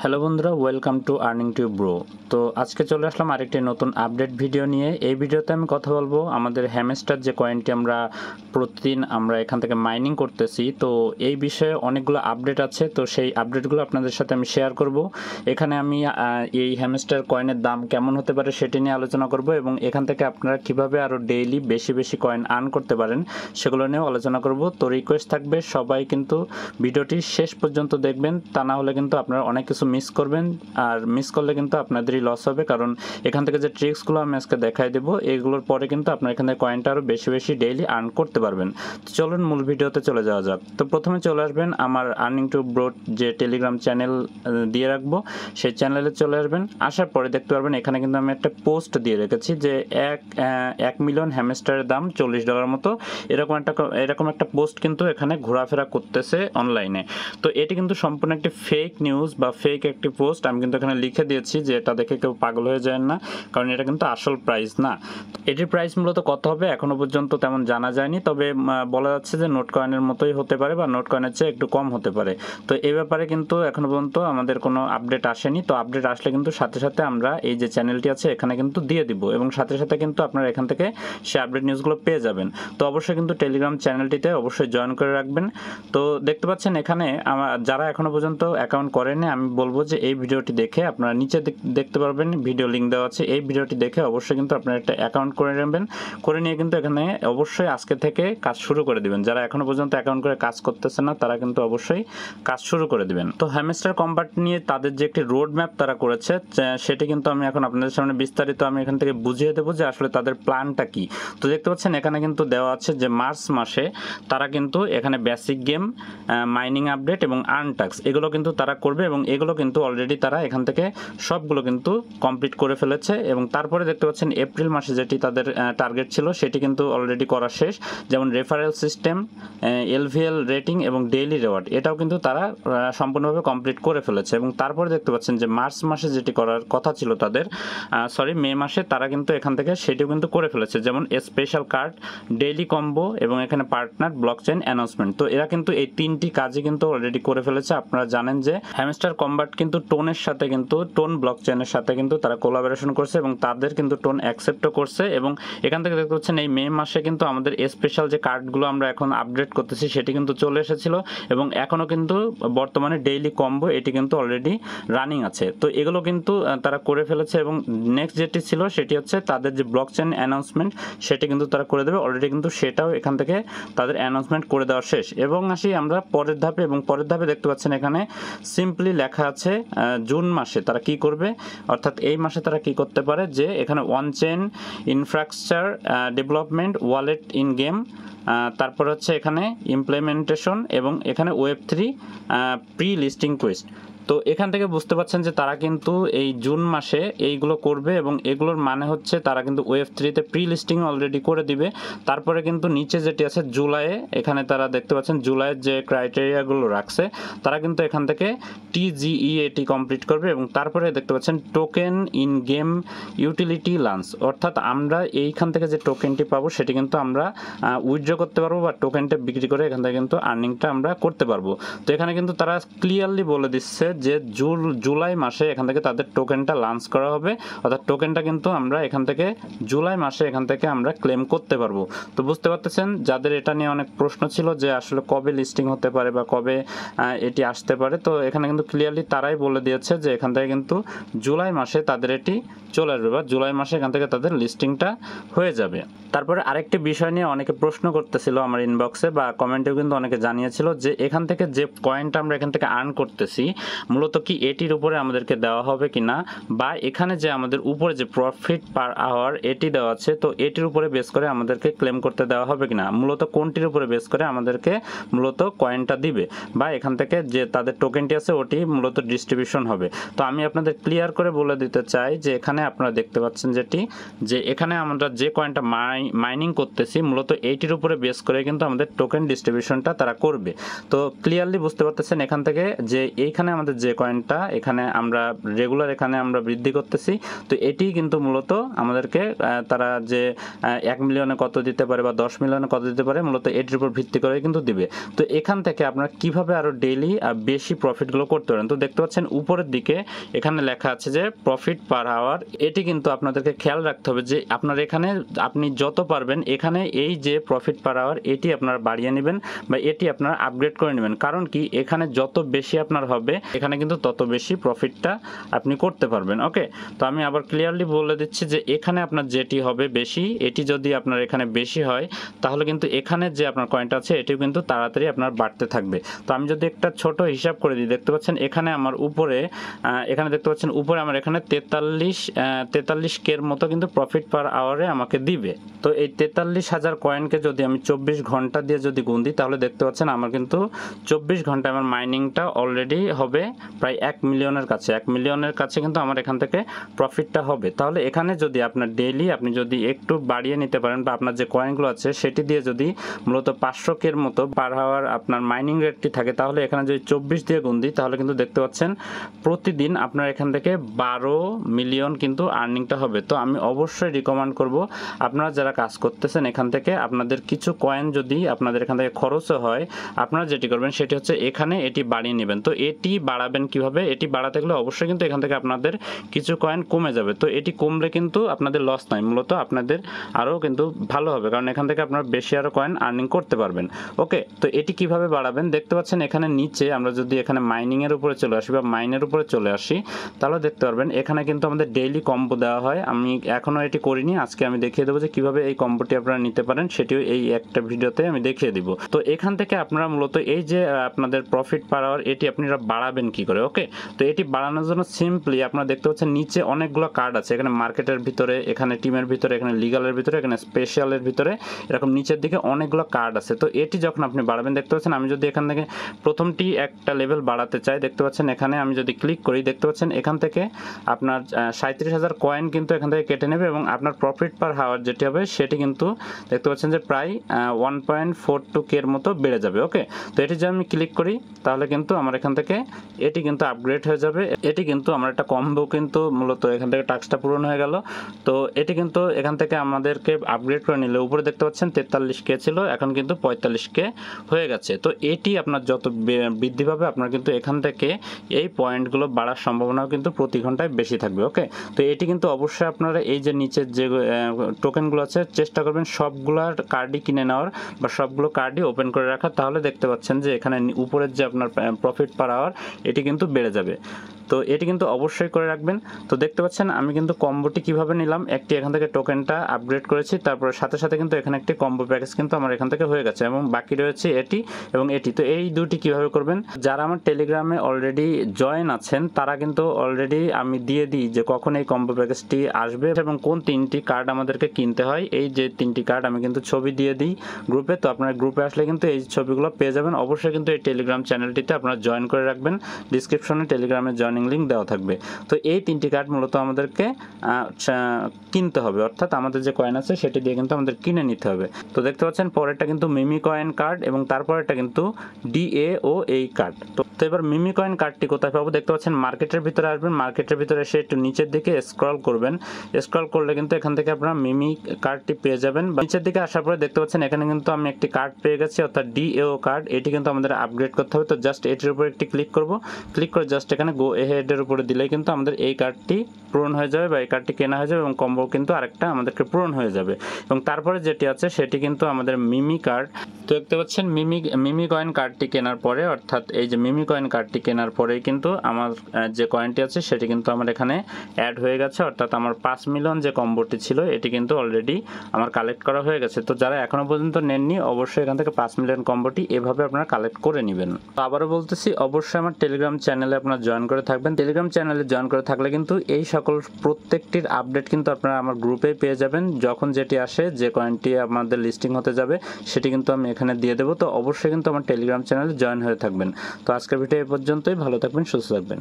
Hello বন্ধুরা, welcome to earning tube bro. তো আজকে চলে আসলাম আরেকটি নতুন আপডেট ভিডিও নিয়ে। এই ভিডিওতে আমি কথা বলবো আমাদের হ্যামস্টার যে কয়েনটি আমরা প্রতিদিন এখান থেকে মাইনিং করতেছি, তো এই বিষয়ে অনেকগুলো আপডেট আছে। তো সেই আপডেটগুলো আপনাদের সাথে আমি শেয়ার করব। এখানে আমি এই হ্যামস্টার কয়েনের দাম কেমন হতে পারে সেটি নিয়ে আলোচনা করব, এবং এখান থেকে আপনারা কিভাবে আরও ডেইলি বেশি বেশি কয়েন আর্ন করতে পারেন সেগুলো নিয়েও আলোচনা করব। তো রিকোয়েস্ট থাকবে সবাই কিন্তু ভিডিওটি শেষ পর্যন্ত দেখবেন, তা না হলে কিন্তু আপনারা অনেক কিছু মিস করবেন, আর মিস করলে কিন্তু আপনাদেরই লস হবে। কারণ এখান থেকে যে ট্রিক্সগুলো আমি আজকে দেখাই দেবো, এগুলোর পরে কিন্তু আপনারা এখান থেকে কয়েনটা আরও বেশি বেশি ডেইলি আর্ন করতে পারবেন। তো চলুন মূল ভিডিওতে চলে যাওয়া যাক। তো প্রথমে চলে আসবেন আমার আর্নিং টু ব্রো যে টেলিগ্রাম চ্যানেল দিয়ে রাখবো, সেই চ্যানেলে চলে আসবেন। আসার পরে দেখতে পারবেন এখানে কিন্তু আমি একটা পোস্ট দিয়ে রেখেছি যে 1 মিলিয়ন হ্যামস্টারের দাম $40 মতো, এরকম একটা পোস্ট কিন্তু এখানে ঘোরাফেরা করতেছে অনলাইনে। তো এটি কিন্তু সম্পূর্ণ একটি ফেক নিউজ বা ফেক একটি পোস্ট। আমি কিন্তু এখানে লিখে দিয়েছি যে এটা দেখে কেউ পাগল হয়ে যায় না, কারণ এটা কিন্তু আসল প্রাইস না। এটির প্রাইস মূলত কত হবে এখনো পর্যন্ত তেমন জানা যায়নি, তবে বলা যাচ্ছে যে নোট কয়েনের মতোই হতে পারে বা নোট কয়েনের চেয়ে একটু কম হতে পারে। তো এই ব্যাপারে কিন্তু এখনো পর্যন্ত আমাদের কোনো আপডেট আসেনি। তো আপডেট আসলে কিন্তু সাথে সাথে আমরা এই যে চ্যানেলটি আছে এখানে কিন্তু দিয়ে দিব, এবং সাথে সাথে কিন্তু আপনারা এখান থেকে সে আপডেট নিউজগুলো পেয়ে যাবেন। তো অবশ্যই কিন্তু টেলিগ্রাম চ্যানেলটিতে অবশ্যই জয়েন করে রাখবেন। তো দেখতে পাচ্ছেন এখানে যারা এখনো পর্যন্ত অ্যাকাউন্ট করেনি, আমি বলবো যে এই ভিডিওটি দেখে আপনারা নিচে দেখতে পারবেন ভিডিও লিঙ্ক দেওয়া আছে, এই ভিডিওটি দেখে অবশ্যই কিন্তু আপনারা একটা অ্যাকাউন্ট করে নেবেন। করে নিয়ে কিন্তু এখানে অবশ্যই আজকে থেকে কাজ শুরু করে দিবেন। যারা এখনো পর্যন্ত অ্যাকাউন্ট করে কাজ করতেছে না তারা কিন্তু অবশ্যই কাজ শুরু করে দিবেন। তো হ্যামস্টার কম্বাট নিয়ে তাদের যে একটি রোড ম্যাপ তারা করেছে, সেটি কিন্তু আমি এখন আপনাদের সামনে বিস্তারিত আমি এখান থেকে বুঝিয়ে দেবো যে আসলে তাদের প্ল্যানটা কি। তো দেখতে পাচ্ছেন এখানে কিন্তু দেওয়া আছে যে মার্চ মাসে তারা কিন্তু এখানে বেসিক গেম, মাইনিং আপডেট এবং আর্ন টাস্ক এগুলো কিন্তু তারা করবে, এবং এগুলো কিন্তু অলরেডি তারা এখান থেকে সবগুলো কিন্তু কমপ্লিট করে ফেলেছে। এবং তারপরে দেখতে পাচ্ছেন এপ্রিল মাসে যেটি তাদের টার্গেট ছিল সেটি কিন্তু অলরেডি করা শেষ, যেমন রেফারেল সিস্টেম, এলভিএল রেটিং এবং ডেইলি রেওয়ার্ড, এটাও কিন্তু তারা সম্পূর্ণভাবে কমপ্লিট করে ফেলেছে। এবং তারপরে দেখতে পাচ্ছেন যে মার্চ মাসে যেটি করার কথা ছিল তাদের, মে মাসে তারা কিন্তু এখান থেকে সেটিও কিন্তু করে ফেলেছে, যেমন স্পেশাল কার্ড, ডেইলি কম্বো এবং এখানে পার্টনার ব্লকচেন অ্যানাউন্সমেন্ট। তো এরা কিন্তু এই তিনটি কাজই কিন্তু অলরেডি করে ফেলেছে। আপনারা জানেন যে হ্যামস্টার কম্বাট কিন্তু টোনের সাথে কিন্তু টোন ব্লকচেনের সাথে কিন্তু তারা কোলাবোরেশন করছে, এবং তাদের কিন্তু টোন অ্যাকসেপ্টও করছে। এবং এখান থেকে দেখতে পাচ্ছেন এই মে মাসে কিন্তু আমাদের স্পেশাল যে কার্ডগুলো আমরা এখন আপডেট করতেছি সেটি কিন্তু চলে এসেছিল, এবং এখনও কিন্তু বর্তমানে ডেইলি কম্বো এটি কিন্তু অলরেডি রানিং আছে। তো এগুলো কিন্তু তারা করে ফেলেছে, এবং নেক্সট যেটি ছিল সেটি হচ্ছে তাদের যে ব্লকচেন অ্যানাউন্সমেন্ট সেটি কিন্তু তারা করে দেবে অলরেডি, কিন্তু সেটাও এখান থেকে তাদের অ্যানাউন্সমেন্ট করে দেওয়া শেষ। এবং আসি আমরা পরের ধাপে, এবং পরের ধাপে দেখতে পাচ্ছেন এখানে সিম্পলি লেখা আছে জুন মাসে তারা কি করবে, অর্থাৎ এই মাসে তারা কি করতে পারে, যে এখানে one chain infrastructure development, wallet in game, তারপর হচ্ছে এখানে ইমপ্লিমেন্টেশন, এবং এখানে ওয়েব3 প্রি লিস্টিং কুইস্ট। তো এখান থেকে বুঝতে পারছেন যে তারা কিন্তু এই জুন মাসে এইগুলো করবে, এবং এগুলোর মানে হচ্ছে তারা কিন্তু ওয়েব3তে প্রি লিস্টিং অলরেডি করে দিবে। তারপরে কিন্তু নিচে যেটি আছে জুলাইয়ে, এখানে তারা দেখতে পাচ্ছেন জুলাইয়ের যে ক্রাইটেরিয়াগুলো রাখছে তারা কিন্তু এখান থেকে টিজিই এটি কমপ্লিট করবে, এবং তারপরে দেখতে পাচ্ছেন token in game utility lunch, অর্থাৎ আমরা এইখান থেকে যে টোকেনটি পাবো সেটি কিন্তু আমরা উইথড্র করতে পারবো, বা টোকেনটা বিক্রি করে এখান থেকে কিন্তু আর্নিংটা আমরা করতে পারবো। তো এখানে কিন্তু তারা ক্লিয়ারলি বলে দিচ্ছে যে জুলাই মাসে এখান থেকে তাদের টোকেনটা লঞ্চ করা হবে, অর্থাৎ টোকেনটা কিন্তু আমরা এখান থেকে জুলাই মাসে এখান থেকে আমরা ক্লেম করতে পারবো। তো বুঝতে পারতেছেন যাদের এটা নিয়ে অনেক প্রশ্ন ছিল যে আসলে কবে লিস্টিং হতে পারে বা কবে এটি আসতে পারে, তো এখানে কিন্তু ক্লিয়ারলি তারাই বলে দিয়েছে যে এখান থেকে কিন্তু জুলাই মাসে তাদের এটি চলে আসবে, বা জুলাই মাসে এখান থেকে তাদের লিস্টিংটা হয়ে যাবে। তারপরে আরেকটি বিষয় নিয়ে অনেকে প্রশ্ন করতেছিল আমার ইনবক্সে বা কমেন্টেও কিন্তু অনেকে জানিয়েছিল যে এখান থেকে যে কয়েনটা আমরা এখান থেকে আর্ন করতেছি মূলত কি এটির উপরে আমাদেরকে দেওয়া হবে কিনা, বা এখানে যে আমাদের উপরে যে প্রফিট পার আওয়ার এটি দেওয়া আছে, তো এটির উপরে বেস করে আমাদেরকে ক্লেম করতে দেওয়া হবে কিনা, মূলত কোনটির উপরে বেস করে আমাদেরকে মূলত কয়েনটা দিবে, বা এখান থেকে যে তাদের টোকেনটি আছে ওটি মূলত ডিস্ট্রিবিউশন হবে। তো আমি আপনাদের ক্লিয়ার করে বলে দিতে চাই যে এখানে আপনারা দেখতে পাচ্ছেন যে এখানে আমরা যে কয়েনটা মাইনিং করতেছি মূলত এইটির উপরে বেস করে কিন্তু আমাদের টোকেন ডিস্ট্রিবিউশনটা তারা করবে। তো ক্লিয়ারলি বুঝতে পারতেছেন এখান থেকে যে এইখানে আমাদের আমাদের যে কয়েনটা এখানে আমরা রেগুলার এখানে আমরা বৃদ্ধি করতেছি, তো এটি কিন্তু মূলত আমাদেরকে তারা যে 1 মিলিয়নে কত দিতে পারে বা 10 মিলিয়নে কত দিতে পারে মূলত এটির উপর ভিত্তি করে কিন্তু দিবে। তো এখান থেকে আপনারা কিভাবে আরো ডেইলি বেশি প্রফিটগুলো করতে পারেন, তো দেখতে পাচ্ছেন উপরের দিকে এখানে লেখা আছে যে প্রফিট পার আওয়ার। এটি কিন্তু আপনাদেরকে খেয়াল রাখতে হবে যে আপনার এখানে আপনি যত পারবেন এখানে এই যে প্রফিট পার আওয়ার এটি আপনারা বাড়িয়ে নেবেন বা এটি আপনারা আপগ্রেড করে নেবেন। কারণ কি এখানে যত বেশি আপনার হবে এখানে কিন্তু তত বেশি প্রফিটটা আপনি করতে পারবেন। ওকে, তো আমি আবার ক্লিয়ারলি বলে দিচ্ছি যে এখানে আপনার যেটি হবে বেশি, এটি যদি আপনার এখানে বেশি হয় তাহলে কিন্তু এখানে যে আপনার কয়েনটা আছে এটিও কিন্তু তাড়াতাড়ি আপনার বাড়তে থাকবে। তো আমি যদি একটা ছোট হিসাব করে দিই, দেখতে পাচ্ছেন এখানে আমার উপরে এখানে দেখতে পাচ্ছেন উপরে আমার এখানে 43K এর মতো কিন্তু প্রফিট পার আওয়ারে আমাকে দিবে। তো এই 43,000 কয়েনকে যদি আমি 24 ঘন্টা দিয়ে যদি গুণ দিই তাহলে দেখতে পাচ্ছেন আমার কিন্তু 24 ঘন্টায় আমার মাইনিংটা অলরেডি হবে প্রায় 1 মিলিয়নের কাছে। 1 মিলিয়নের কাছে কিন্তু আমার এখান থেকে প্রফিটটা হবে। তাহলে এখানে যদি আপনার ডেইলি আপনি যদি একটু বাড়িয়ে নিতে পারেন বা আপনার যে কয়েনগুলো আছে সেটি দিয়ে যদি মূলত 500K এর মতো পার আওয়ার আপনার মাইনিং রেটটি থাকে তাহলে এখানে যদি 24 দিয়ে গুণ দিই তাহলে কিন্তু দেখতে পাচ্ছেন প্রতিদিন আপনার এখান থেকে 12 মিলিয়ন কিন্তু আর্নিংটা হবে। তো আমি অবশ্যই রিকমেন্ড করব আপনারা যারা কাজ করতেছেন এখান থেকে আপনাদের কিছু কয়েন যদি আপনাদের এখান থেকে খরচও হয় আপনারা যেটি করবেন সেটি হচ্ছে এখানে এটি বাড়িয়ে নেবেন। তো এটি বাড়াবেন কিভাবে, এটি বাড়াতে গেলে অবশ্যই কিন্তু এখান থেকে আপনাদের কিছু কয়েন কমে যাবে। তো এটি কমলে কিন্তু আপনাদের লস নাই, মূলত আপনাদের আরও কিন্তু ভালো হবে, কারণ এখান থেকে আপনারা বেশি আরও কয়েন আর্নিং করতে পারবেন। ওকে, তো এটি কিভাবে বাড়াবেন দেখতে পাচ্ছেন এখানে নিচে আমরা যদি এখানে মাইনিংয়ের উপরে চলে আসি বা মাইনের উপরে চলে আসি তাহলে দেখতে পারবেন এখানে কিন্তু আমাদের ডেইলি কম্বো দেওয়া হয়। আমি এখনও এটি করিনি, আজকে আমি দেখিয়ে দেবো যে কীভাবে এই কম্বোটি আপনারা নিতে পারেন, সেটিও এই একটা ভিডিওতে আমি দেখিয়ে দিব। তো এখান থেকে আপনারা মূলত এই যে আপনাদের প্রফিট পার আওয়ার এটি আপনারা বাড়াবেন কি করে। ওকে, তো এটি বাড়ানোর জন্য সিম্পলি আপনারা দেখতে পাচ্ছেন নিচে অনেকগুলো কার্ড আছে, এখানে মার্কেটের ভিতরে, এখানে টিমের ভিতরে, এখানে লিগালের ভিতরে, এখানে স্পেশালের ভিতরে, এরকম নিচের দিকে অনেকগুলো কার্ড আছে। তো এটি যখন আপনি বাড়াবেন দেখতে পাচ্ছেন আমি যদি এখান থেকে প্রথমটি একটা লেভেল বাড়াতে চাই দেখতে পাচ্ছেন এখানে আমি যদি ক্লিক করি দেখতে পাচ্ছেন এখান থেকে আপনার 37,000 কয়েন কিন্তু এখান থেকে কেটে নেবে এবং আপনার প্রফিট পার আওয়ার যেটি হবে সেটি কিন্তু দেখতে পাচ্ছেন যে প্রায় 1.42K এর মতো বেড়ে যাবে। ওকে, তো এটি যদি আমি ক্লিক করি তাহলে কিন্তু আমার এখান থেকে এটি কিন্তু আপগ্রেড হয়ে যাবে। এটি কিন্তু আমার একটা কম্বো কিন্তু মূলত এখান থেকে টাস্কটা পূরণ হয়ে গেল। তো এটি কিন্তু এখান থেকে আমাদেরকে আপগ্রেড করে নিলে উপরে দেখতে পাচ্ছেন 43K ছিল, এখন কিন্তু 45K হয়ে গেছে। তো এটি আপনার যত বৃদ্ধি পাবে আপনার কিন্তু এখান থেকে এই পয়েন্টগুলো বাড়ার সম্ভাবনাও কিন্তু প্রতি ঘন্টায় বেশি থাকবে। ওকে, তো এটি কিন্তু অবশ্যই আপনারা এই যে নিচের যে টোকেনগুলো আছে চেষ্টা করবেন সবগুলোর কার্ডই কিনে নেওয়ার বা সবগুলো কার্ডই ওপেন করে রাখার, তাহলে দেখতে পাচ্ছেন যে এখানে উপরের যে আপনার প্রফিট পার আওয়ার এটি কিন্তু বেড়ে যাবে। তো এটি কিন্তু অবশ্যই করে রাখবেন। তো দেখতে পাচ্ছেন আমি কিন্তু কম্বোটি কিভাবে নিলাম, একটি এখান থেকে টোকেনটা আপগ্রেড করেছি, তারপর সাথে সাথে কিন্তু এখানে একটি কম্বো প্যাকেজ কিন্তু আমার এখান থেকে হয়ে গেছে এবং বাকি রয়েছে এটি এবং এটি। তো এই দুটি কিভাবে করবেন, যারা আমার টেলিগ্রামে অলরেডি জয়েন আছেন তারা কিন্তু অলরেডি আমি দিয়ে দিই যে কখন এই কম্বো প্যাকেজটি আসবে এবং কোন তিনটি কার্ড আমাদেরকে কিনতে হয়। এই যে তিনটি কার্ড আমি কিন্তু ছবি দিয়ে দিই গ্রুপে, তো আপনারা গ্রুপে আসলে কিন্তু এই ছবিগুলো পেয়ে যাবেন। অবশ্যই কিন্তু এই টেলিগ্রাম চ্যানেলটিতে আপনারা জয়েন করে রাখবেন, ডিসক্রিপশনে টেলিগ্রামের জয়েনিং লিঙ্ক দেওয়া থাকবে। তো এই তিনটি কার্ড মূলত আমাদেরকে কিনতে হবে, অর্থাৎ আমাদের যে কয়েন আছে সেটি দিয়ে কিন্তু আমাদের কিনে নিতে হবে। তো দেখতে পাচ্ছেন পরেরটা কিন্তু মিমি কয়েন কার্ড এবং তারপরেরটা কিন্তু DAOA কার্ড। তো এবার মিমি কয়েন কার্ডটি কোথায় পাবো দেখতে পাচ্ছেন মার্কেটের ভিতরে আসবেন, মার্কেটের ভিতরে এসে একটু নিচের দিকে স্ক্রল করবেন, স্ক্রল করলে কিন্তু এখান থেকে আপনারা মিমি কার্ডটি পেয়ে যাবেন। নিচের দিকে আসার পরে দেখতে পাচ্ছেন এখানে কিন্তু আমি একটি কার্ড পেয়ে গেছি অর্থাৎ DAO কার্ড, এটি কিন্তু আমাদের আপগ্রেড করতে হবে। তো জাস্ট এটির উপর একটি ক্লিক করব, ক্লিক করে জাস্ট এখানে গো এহেডের উপরে দিলেই কিন্তু আমাদের এই কার্ডটি পূরণ হয়ে যাবে বা এই কার্ডটি কেনা হয়ে যাবে এবং কম্বো কিন্তু আরেকটা আমাদেরকে পূরণ হয়ে যাবে। এবং তারপরে যেটি আছে সেটি কিন্তু আমাদের মিমি কার্ড। তো দেখতে পাচ্ছেন মিমি কয়েন কার্ডটি কেনার পরে, অর্থাৎ এই যে মিমি কয়েন কার্ডটি কেনার পরেই কিন্তু আমার যে কয়েনটি আছে সেটি কিন্তু আমার এখানে অ্যাড হয়ে গেছে, অর্থাৎ আমার 5 মিলিয়ন যে কম্বোটি ছিল এটি কিন্তু অলরেডি আমার কালেক্ট করা হয়ে গেছে। তো যারা এখনো পর্যন্ত নেননি অবশ্যই এখান থেকে 5 মিলিয়ন কম্বোটি এভাবে আপনারা কালেক্ট করে নেবেন। তো আবারও বলতেছি অবশ্যই আমার টেলিগ্রাম চ্যানেলে আপনারা জয়েন করে থাকবেন। টেলিগ্রাম চ্যানেলে জয়েন করে থাকলে কিন্তু এই সকল প্রত্যেকটির আপডেট কিন্তু আপনারা আমার গ্রুপে পেয়ে যাবেন। যখন যেটি আসে, যে কয়েনটি আমাদের লিস্টিং হতে যাবে সেটি কিন্তু আমি এখানে দিয়ে দেবো। তো অবশ্যই কিন্তু আমার টেলিগ্রাম চ্যানেলে জয়েন হয়ে থাকবেন। তো আজকের ভিডিও এই পর্যন্তই, ভালো থাকবেন, সুস্থ থাকবেন।